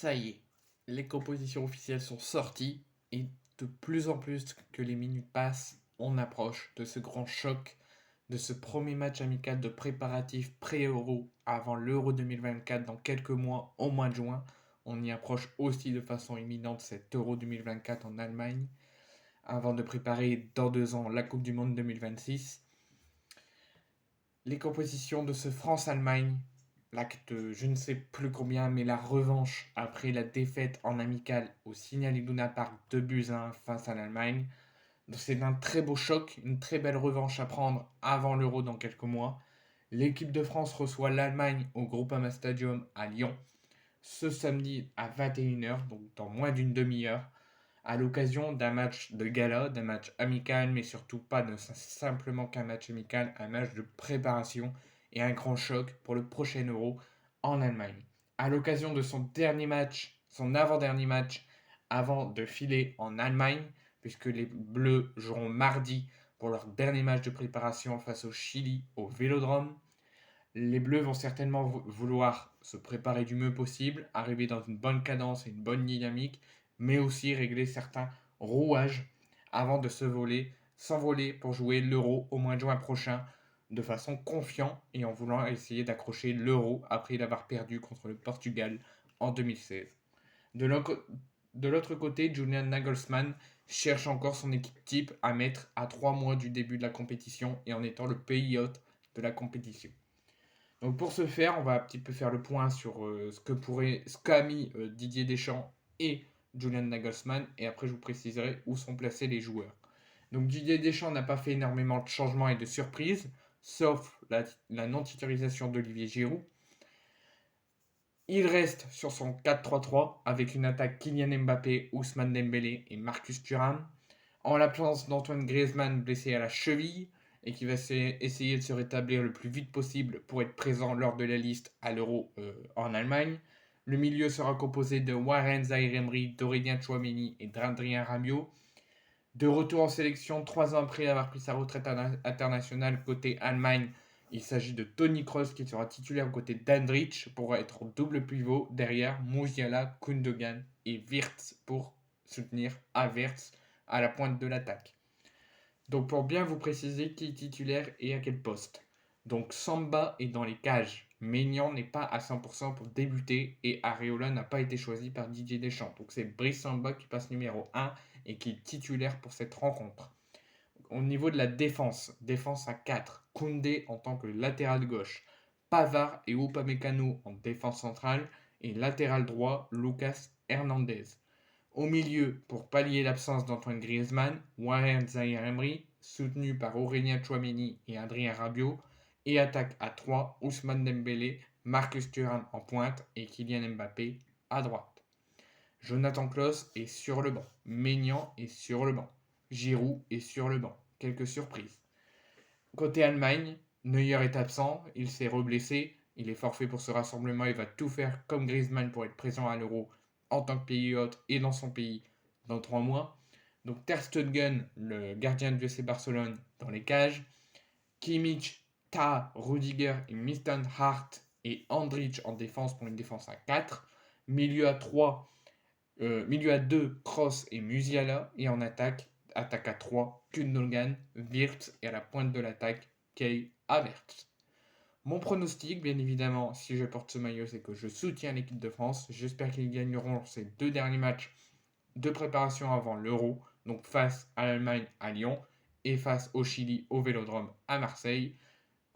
Ça y est, les compositions officielles sont sorties et de plus en plus que les minutes passent, on approche de ce grand choc, de ce premier match amical de préparatif pré-Euro avant l'Euro 2024 dans quelques mois, au mois de juin. On y approche aussi de façon imminente cet Euro 2024 en Allemagne, avant de préparer dans 2 ans la Coupe du Monde 2026. Les compositions de ce France-Allemagne, l'acte je ne sais plus combien, mais la revanche après la défaite en amical au Signal Iduna Park 2-1 face à l'Allemagne. C'est un très beau choc, une très belle revanche à prendre avant l'Euro dans quelques mois. L'équipe de France reçoit l'Allemagne au Groupama Stadium à Lyon ce samedi à 21h, donc dans moins d'une demi-heure, à l'occasion d'un match de gala, d'un match amical, mais surtout pas simplement qu'un match amical, un match de préparation et un grand choc pour le prochain Euro en Allemagne. À l'occasion de son dernier match, son avant-dernier match, avant de filer en Allemagne, puisque les Bleus joueront mardi pour leur dernier match de préparation face au Chili au Vélodrome. Les Bleus vont certainement vouloir se préparer du mieux possible, arriver dans une bonne cadence et une bonne dynamique, mais aussi régler certains rouages avant de s'envoler pour jouer l'Euro au mois de juin prochain de façon confiante et en voulant essayer d'accrocher l'Euro après l'avoir perdu contre le Portugal en 2016. De l'autre côté, Julian Nagelsmann cherche encore son équipe type à mettre à 3 mois du début de la compétition et en étant le pays hôte de la compétition. Donc pour ce faire, on va un petit peu faire le point sur ce qu'a mis Didier Deschamps et Julian Nagelsmann, et après je vous préciserai où sont placés les joueurs. Donc Didier Deschamps n'a pas fait énormément de changements et de surprises, sauf la non-titularisation d'Olivier Giroud. Il reste sur son 4-3-3 avec une attaque Kylian Mbappé, Ousmane Dembélé et Marcus Thuram. En l'absence d'Antoine Griezmann blessé à la cheville et qui va essayer de se rétablir le plus vite possible pour être présent lors de la liste à l'Euro en Allemagne. Le milieu sera composé de Warren Zaïre-Emery, d'Aurélien Tchouameni et d'Adrien Rabiot. De retour en sélection 3 ans après avoir pris sa retraite internationale côté Allemagne, il s'agit de Toni Kroos qui sera titulaire aux côtés d'Andrich pour être double pivot derrière Musiala, Gundogan et Wirtz pour soutenir Havertz à la pointe de l'attaque. Donc pour bien vous préciser qui est titulaire et à quel poste. Donc Samba est dans les cages. Maignan n'est pas à 100% pour débuter et Areola n'a pas été choisi par Didier Deschamps. Donc c'est Brice Samba qui passe numéro 1 et qui est titulaire pour cette rencontre. Au niveau de la défense, défense à 4, Koundé en tant que latéral gauche, Pavard et Upamecano en défense centrale et latéral droit, Lucas Hernandez. Au milieu, pour pallier l'absence d'Antoine Griezmann, Warren Zaïre-Emery, soutenu par Aurélien Tchouameni et Adrien Rabiot, et attaque à 3, Ousmane Dembélé, Marcus Thuram en pointe et Kylian Mbappé à droite. Jonathan Klaus est sur le banc, Maignan est sur le banc, Giroud est sur le banc. Quelques surprises. Côté Allemagne, Neuer est absent, il s'est reblessé, il est forfait pour ce rassemblement, il va tout faire comme Griezmann pour être présent à l'Euro en tant que pays hôte et dans son pays dans 3 mois. Donc Ter Stegen, le gardien du FC Barcelone, dans les cages. Kimmich, Ta, Rudiger et Miston Hart et Andrich en défense pour une défense à 4. Milieu à 3, milieu à 2, Kroos et Musiala. Et en attaque à 3, Gundogan, Wirtz et à la pointe de l'attaque, Kai Havertz. Mon pronostic, bien évidemment, si je porte ce maillot, c'est que je soutiens l'équipe de France. J'espère qu'ils gagneront ces 2 derniers matchs de préparation avant l'Euro, donc face à l'Allemagne à Lyon et face au Chili au Vélodrome à Marseille.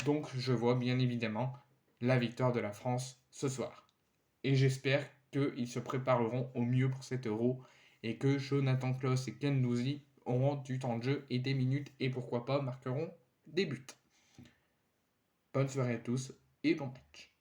Donc je vois bien évidemment la victoire de la France ce soir. Et j'espère qu'ils se prépareront au mieux pour cet Euro et que Jonathan Klaus et Ken Gendouzi auront du temps de jeu et des minutes et pourquoi pas marqueront des buts. Bonne soirée à tous et bon match.